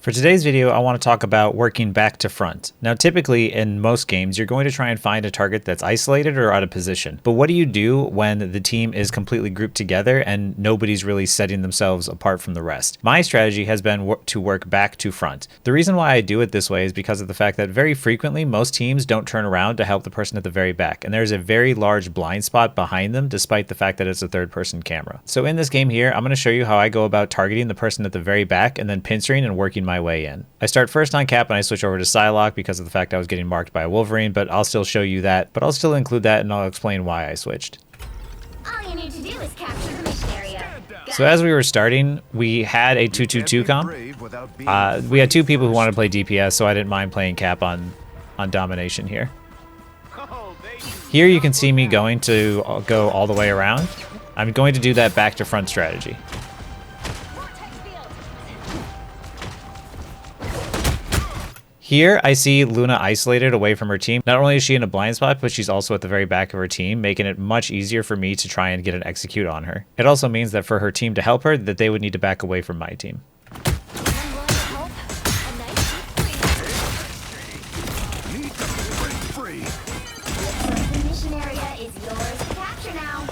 For today's video, I want to talk about working back to front. Now, typically in most games, you're going to try and find a target that's isolated or out of position. But what do you do when the team is completely grouped together and nobody's really setting themselves apart from the rest? My strategy has been to work back to front. The reason why I do it this way is because of the fact that very frequently, most teams don't turn around to help the person at the very back. And there's a very large blind spot behind them, despite the fact that it's a third-person camera. So in this game here, I'm going to show you how I go about targeting the person at the very back and then pincering and working my way in. I start first on cap and I switch over to Psylocke because of the fact I was getting marked by a Wolverine, but I'll still show you that. But I'll still include that and I'll explain why I switched. All you need to do is capture the mission area. So as we were starting, we had a 2-2-2 comp. We had two people who wanted to play DPS, so I didn't mind playing cap on domination here. Here you can see me going to go all the way around. I'm going to do that back to front strategy. Here, I see Luna isolated away from her team. Not only is she in a blind spot, but she's also at the very back of her team, making it much easier for me to try and get an execute on her. It also means that for her team to help her, that they would need to back away from my team. The mission area is yours to capture now.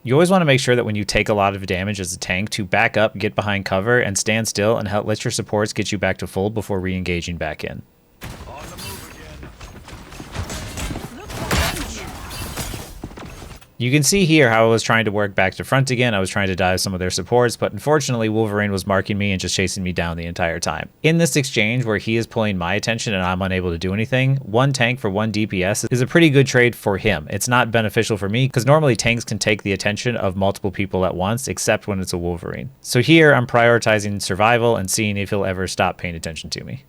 You always want to make sure that when you take a lot of damage as a tank to back up, get behind cover, and stand still and let your supports get you back to full before re-engaging back in. You can see here how I was trying to work back to front again. I was trying to dive some of their supports, but unfortunately Wolverine was marking me and just chasing me down the entire time. In this exchange where he is pulling my attention and I'm unable to do anything, one tank for one DPS is a pretty good trade for him. It's not beneficial for me because normally tanks can take the attention of multiple people at once, except when it's a Wolverine. So here I'm prioritizing survival and seeing if he'll ever stop paying attention to me.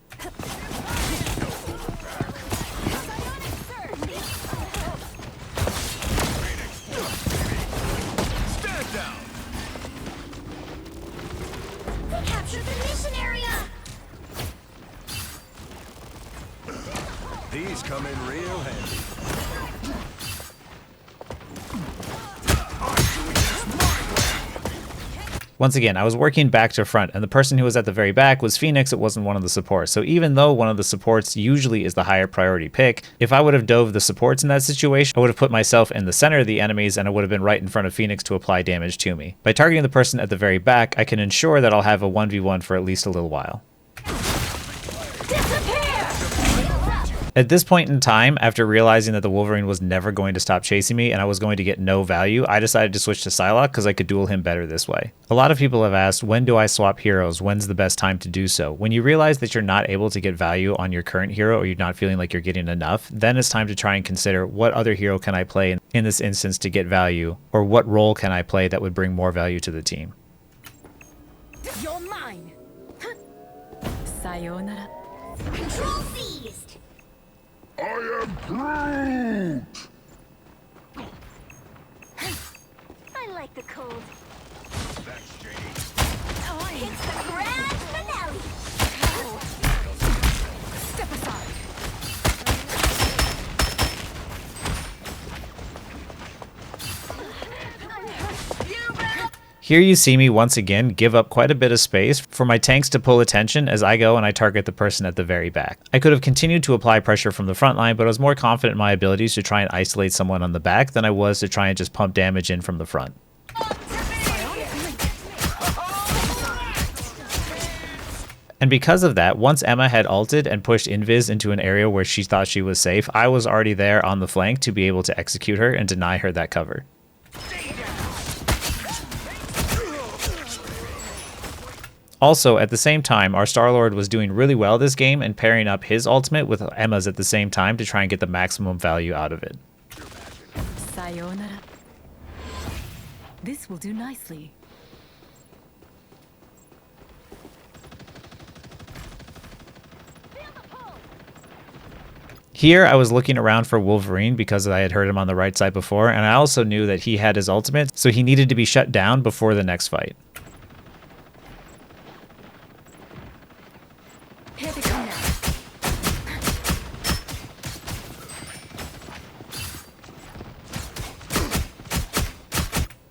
Capture the mission area. These come in real handy. Once again, I was working back to front, and the person who was at the very back was Phoenix. It wasn't one of the supports. So even though one of the supports usually is the higher priority pick, if I would have dove the supports in that situation, I would have put myself in the center of the enemies and I would have been right in front of Phoenix to apply damage to me. By targeting the person at the very back, I can ensure that I'll have a 1v1 for at least a little while. At this point in time, after realizing that the Wolverine was never going to stop chasing me and I was going to get no value, I decided to switch to Psylocke because I could duel him better this way. A lot of people have asked, when do I swap heroes? When's the best time to do so? When you realize that you're not able to get value on your current hero or you're not feeling like you're getting enough, then it's time to try and consider what other hero can I play in this instance to get value, or what role can I play that would bring more value to the team. You're mine. Sayonara. Control seized. I am Groot! I like the cold. That's shady. Oh, it's the grand finale. Step aside. Here you see me once again give up quite a bit of space for my tanks to pull attention as I go and I target the person at the very back. I could have continued to apply pressure from the front line, but I was more confident in my abilities to try and isolate someone on the back than I was to try and just pump damage in from the front. And because of that, once Emma had ulted and pushed Invis into an area where she thought she was safe, I was already there on the flank to be able to execute her and deny her that cover. Also, at the same time, our Star-Lord was doing really well this game and pairing up his ultimate with Emma's at the same time to try and get the maximum value out of it. Sayonara. This will do nicely. Here, I was looking around for Wolverine because I had heard him on the right side before, and I also knew that he had his ultimate, so he needed to be shut down before the next fight. Here they come now.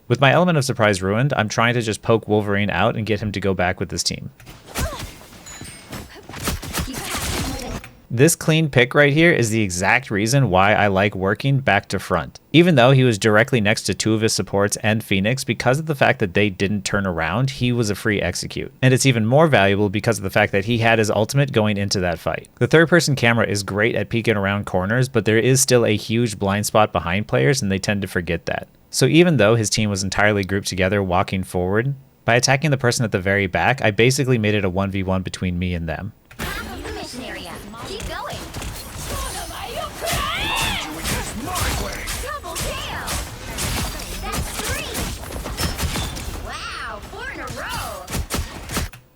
With my element of surprise ruined, I'm trying to just poke Wolverine out and get him to go back with his team. This clean pick right here is the exact reason why I like working back to front. Even though he was directly next to two of his supports and Phoenix, because of the fact that they didn't turn around, he was a free execute. And it's even more valuable because of the fact that he had his ultimate going into that fight. The third person camera is great at peeking around corners, but there is still a huge blind spot behind players and they tend to forget that. So even though his team was entirely grouped together walking forward, by attacking the person at the very back, I basically made it a 1v1 between me and them. Half of the mission area. Keep going. Doing this my way. Double kill. That's 3. Wow, 4 in a row.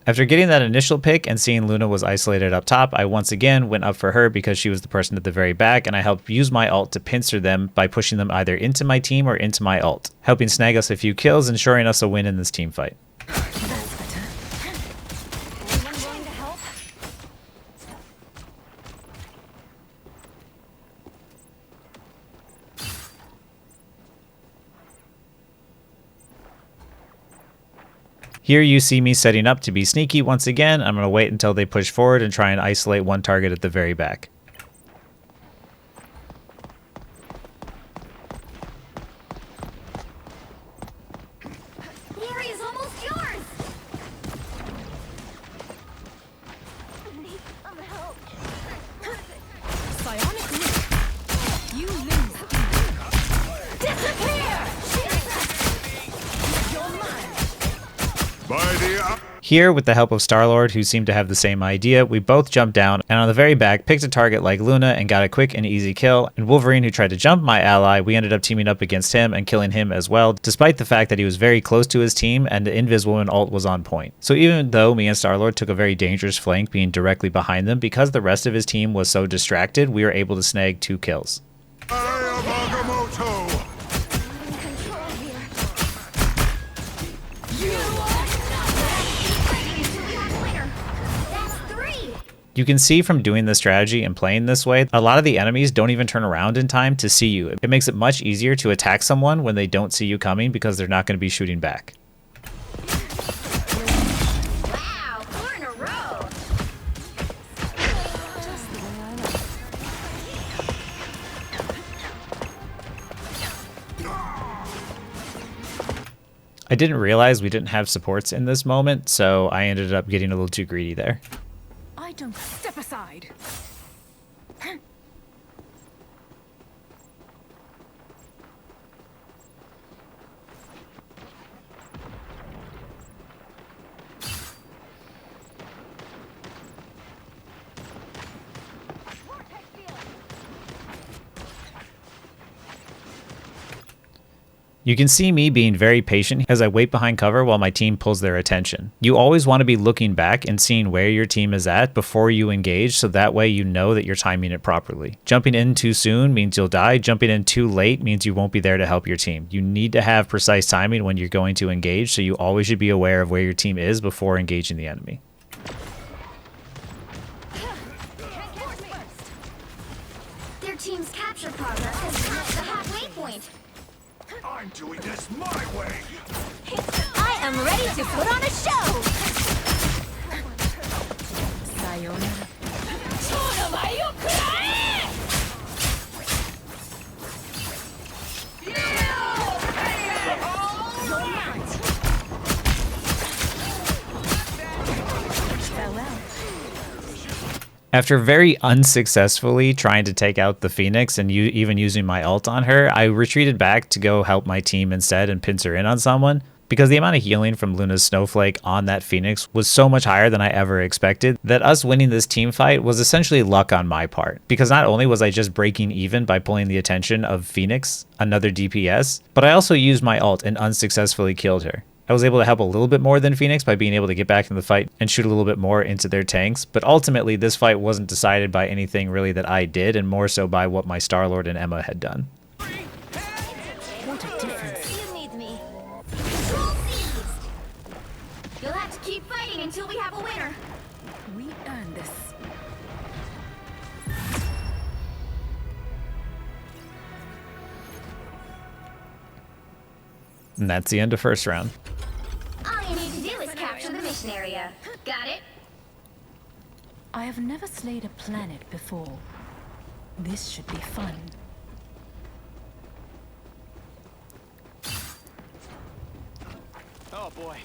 After getting that initial pick and seeing Luna was isolated up top, I once again went up for her because she was the person at the very back, and I helped use my ult to pincer them by pushing them either into my team or into my ult, helping snag us a few kills, ensuring us a win in this team fight. Anyone willing to help? Here you see me setting up to be sneaky once again. I'm going to wait until they push forward and try and isolate one target at the very back. The area's almost yours. I need some help. Psionic Link. You lose. Disappear! You're mine. By the Here, with the help of Star-Lord, who seemed to have the same idea, we both jumped down and on the very back picked a target like Luna and got a quick and easy kill. And Wolverine, who tried to jump my ally, we ended up teaming up against him and killing him as well, despite the fact that he was very close to his team and the Invis Woman ult was on point. So even though me and Star-Lord took a very dangerous flank being directly behind them, because the rest of his team was so distracted, we were able to snag 2 kills. Agamotto. In control here. You are fighting until we have a winner. That's 3. You can see from doing this strategy and playing this way, a lot of the enemies don't even turn around in time to see you. It makes it much easier to attack someone when they don't see you coming because they're not going to be shooting back. Wow, 4 in a row. I didn't realize we didn't have supports in this moment, so I ended up getting a little too greedy there. I don't step aside. You can see me being very patient as I wait behind cover while my team pulls their attention. You always want to be looking back and seeing where your team is at before you engage, so that way you know that you're timing it properly. Jumping in too soon means you'll die. Jumping in too late means you won't be there to help your team. You need to have precise timing when you're going to engage, so you always should be aware of where your team is before engaging the enemy. Their team's capture progress has passed the halfway point. I'm doing this my way. I am ready to put on a show. Sayonara. Farewell. After very unsuccessfully trying to take out the Phoenix and even using my ult on her, I retreated back to go help my team instead and pincer in on someone, because the amount of healing from Luna's Snowflake on that Phoenix was so much higher than I ever expected that us winning this team fight was essentially luck on my part. Because not only was I just breaking even by pulling the attention of Phoenix, another DPS, but I also used my ult and unsuccessfully killed her. I was able to help a little bit more than Phoenix by being able to get back in the fight and shoot a little bit more into their tanks, but ultimately this fight wasn't decided by anything really that I did, and more so by what my Star-Lord and Emma had done. What a difference. You need me. Control seized. You'll have to keep fighting until we have a winner. We earned this. And that's the end of first round. All you need to do is capture the mission area. Got it? I have never slayed a planet before. This should be fun. Oh boy,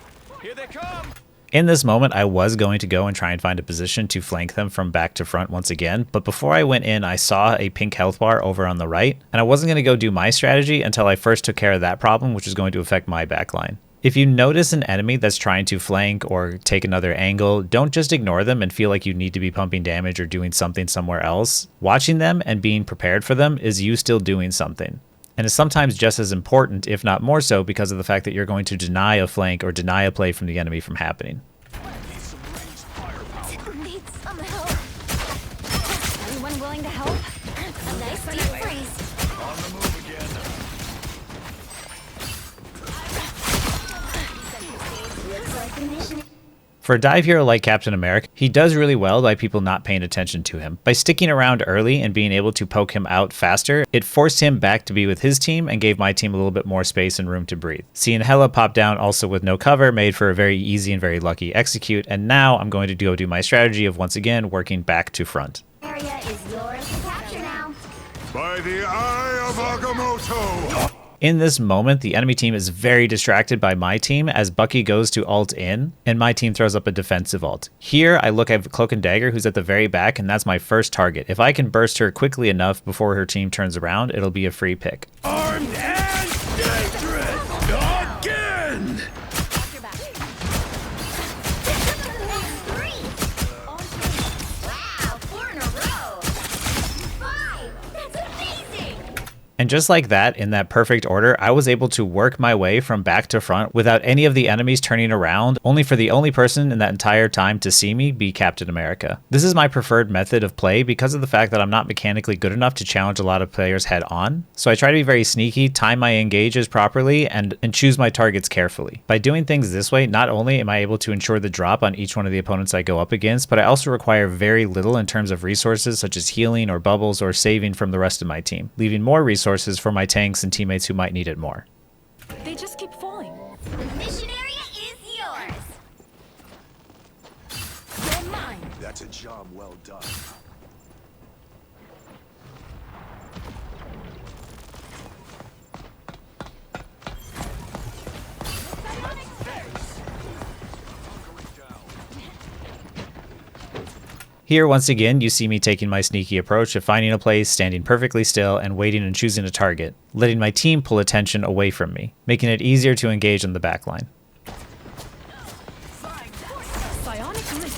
here they come! In this moment, I was going to go and try and find a position to flank them from back to front once again, but before I went in, I saw a pink health bar over on the right, and I wasn't going to go do my strategy until I first took care of that problem, which is going to affect my backline. If you notice an enemy that's trying to flank or take another angle, don't just ignore them and feel like you need to be pumping damage or doing something somewhere else. Watching them and being prepared for them is you still doing something. And is sometimes just as important, if not more so, because of the fact that you're going to deny a flank or deny a play from the enemy from happening. Need some help. Anyone willing to help? A nice deep freeze. On the move again. Looks like the mission. For a dive hero like Captain America, he does really well by people not paying attention to him. By sticking around early and being able to poke him out faster, it forced him back to be with his team and gave my team a little bit more space and room to breathe. Seeing Hela pop down also with no cover made for a very easy and very lucky execute, and now I'm going to go do my strategy of once again working back to front. Area is yours to capture now. By the eye of Agamotto! In this moment, the enemy team is very distracted by my team as Bucky goes to ult in, and my team throws up a defensive ult. Here, I look at Cloak and Dagger, who's at the very back, and that's my first target. If I can burst her quickly enough before her team turns around, it'll be a free pick. Armed and dangerous! Again! Wow, 4 in a row. 5. That's amazing. And just like that, in that perfect order, I was able to work my way from back to front without any of the enemies turning around, only for the only person in that entire time to see me be Captain America. This is my preferred method of play because of the fact that I'm not mechanically good enough to challenge a lot of players head on. So I try to be very sneaky, time my engages properly, and choose my targets carefully. By doing things this way, not only am I able to ensure the drop on each one of the opponents I go up against, but I also require very little in terms of resources such as healing or bubbles or saving from the rest of my team, leaving more resources for my tanks and teammates who might need it more. They just keep falling. The mission area is yours. You're mine. That's a job well done. Here, once again, you see me taking my sneaky approach of finding a place, standing perfectly still, and waiting and choosing a target, letting my team pull attention away from me, making it easier to engage on the backline. Psionic link.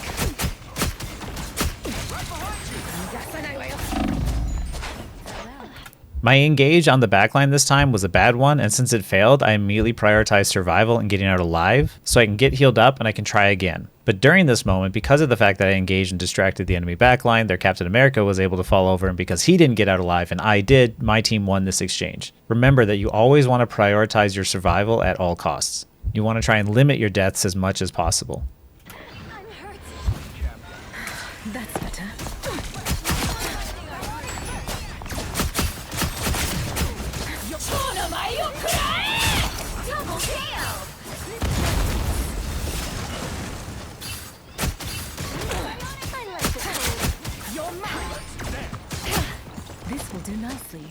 My engage on the backline this time was a bad one, and since it failed, I immediately prioritized survival and getting out alive, so I can get healed up and I can try again. But during this moment, because of the fact that I engaged and distracted the enemy backline, their Captain America was able to fall over, and because he didn't get out alive and I did, my team won this exchange. Remember that you always want to prioritize your survival at all costs. You want to try and limit your deaths as much as possible. I'm hurt. That's better. Double kill. I like it cold. You're mine. This will do nicely.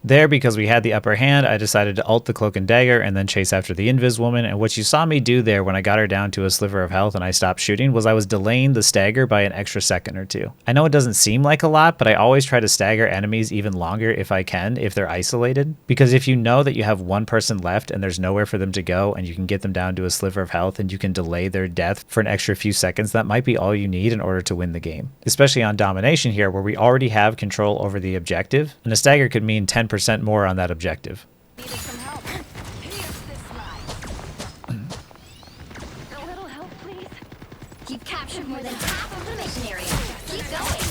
There, because we had the upper hand, I decided to ult the Cloak and Dagger and then chase after the Invis woman, and what you saw me do there when I got her down to a sliver of health and I stopped shooting was I was delaying the stagger by an extra second or two. I know it doesn't seem like a lot, but I always try to stagger enemies even longer if I can, if they're isolated, because if you know that you have one person left and there's nowhere for them to go and you can get them down to a sliver of health and you can delay their death for an extra few seconds, that might be all you need in order to win the game. Especially on domination here where we already have control over the objective, and a stagger could mean 10% more on that objective. Needed some help. Here's this slide. A little help, please. You've captured more than half of the mission area. Keep going.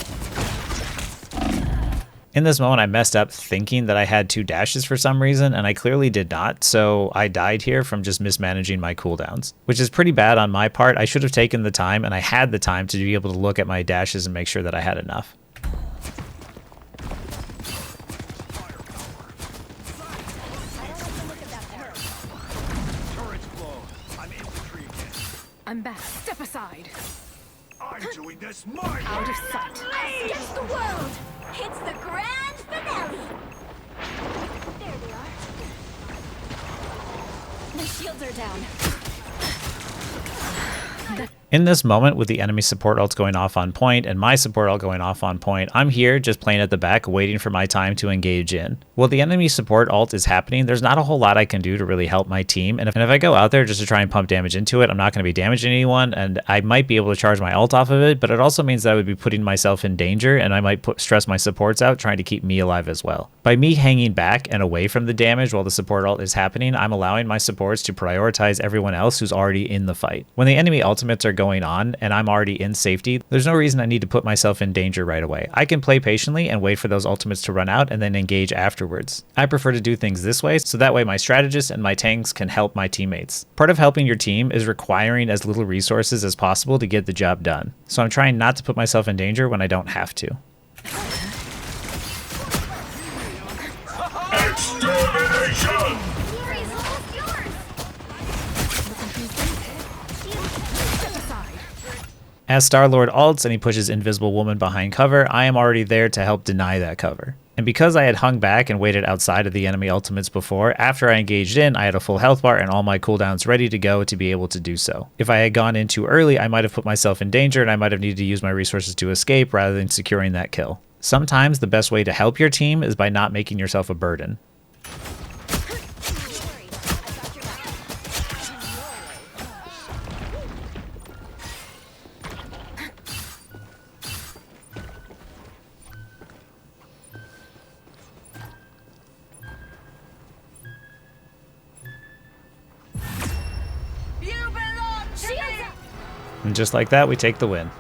In this moment, I messed up thinking that I had 2 dashes for some reason, and I clearly did not, so I died here from just mismanaging my cooldowns, which is pretty bad on my part. I should have taken the time, and I had the time to be able to look at my dashes and make sure that I had enough. I'm back. Step aside. I'm doing this my way. Out of sight. Against the world! It's the grand finale! There they are. The shields are down. In this moment, with the enemy support ults going off on point and my support ult going off on point, I'm here just playing at the back waiting for my time to engage in. While the enemy support ult is happening, there's not a whole lot I can do to really help my team, and if I go out there just to try and pump damage into it, I'm not going to be damaging anyone, and I might be able to charge my ult off of it, but it also means that I would be putting myself in danger, and I might stress my supports out trying to keep me alive as well. By me hanging back and away from the damage while the support ult is happening, I'm allowing my supports to prioritize everyone else who's already in the fight. When the enemy ultimates are going on and I'm already in safety, there's no reason I need to put myself in danger right away. I can play patiently and wait for those ultimates to run out and then engage afterwards. I prefer to do things this way, so that way my strategists and my tanks can help my teammates. Part of helping your team is requiring as little resources as possible to get the job done. So I'm trying not to put myself in danger when I don't have to. Extermination! Glory is almost yours! Step aside. As Star-Lord ults and he pushes Invisible Woman behind cover, I am already there to help deny that cover. And because I had hung back and waited outside of the enemy ultimates before, after I engaged in, I had a full health bar and all my cooldowns ready to go to be able to do so. If I had gone in too early, I might have put myself in danger and I might have needed to use my resources to escape rather than securing that kill. Sometimes the best way to help your team is by not making yourself a burden. And just like that, we take the win.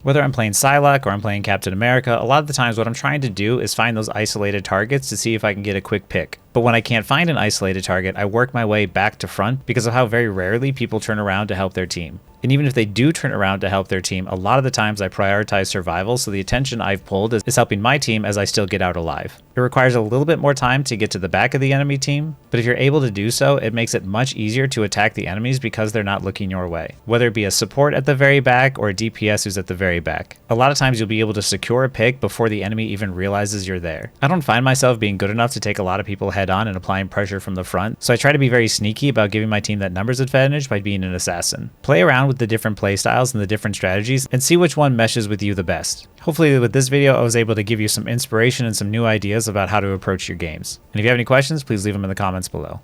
Whether I'm playing Psylocke or I'm playing Captain America, a lot of the times what I'm trying to do is find those isolated targets to see if I can get a quick pick. But when I can't find an isolated target, I work my way back to front because of how very rarely people turn around to help their team. And even if they do turn around to help their team, a lot of the times I prioritize survival, so the attention I've pulled is helping my team as I still get out alive. It requires a little bit more time to get to the back of the enemy team, but if you're able to do so, it makes it much easier to attack the enemies because they're not looking your way. Whether it be a support at the very back or a DPS who's at the very back. A lot of times you'll be able to secure a pick before the enemy even realizes you're there. I don't find myself being good enough to take a lot of people head on and applying pressure from the front, so I try to be very sneaky about giving my team that numbers advantage by being an assassin. Play around with the different playstyles and the different strategies and see which one meshes with you the best. Hopefully with this video I was able to give you some inspiration and some new ideas about how to approach your games. And if you have any questions, please leave them in the comments below.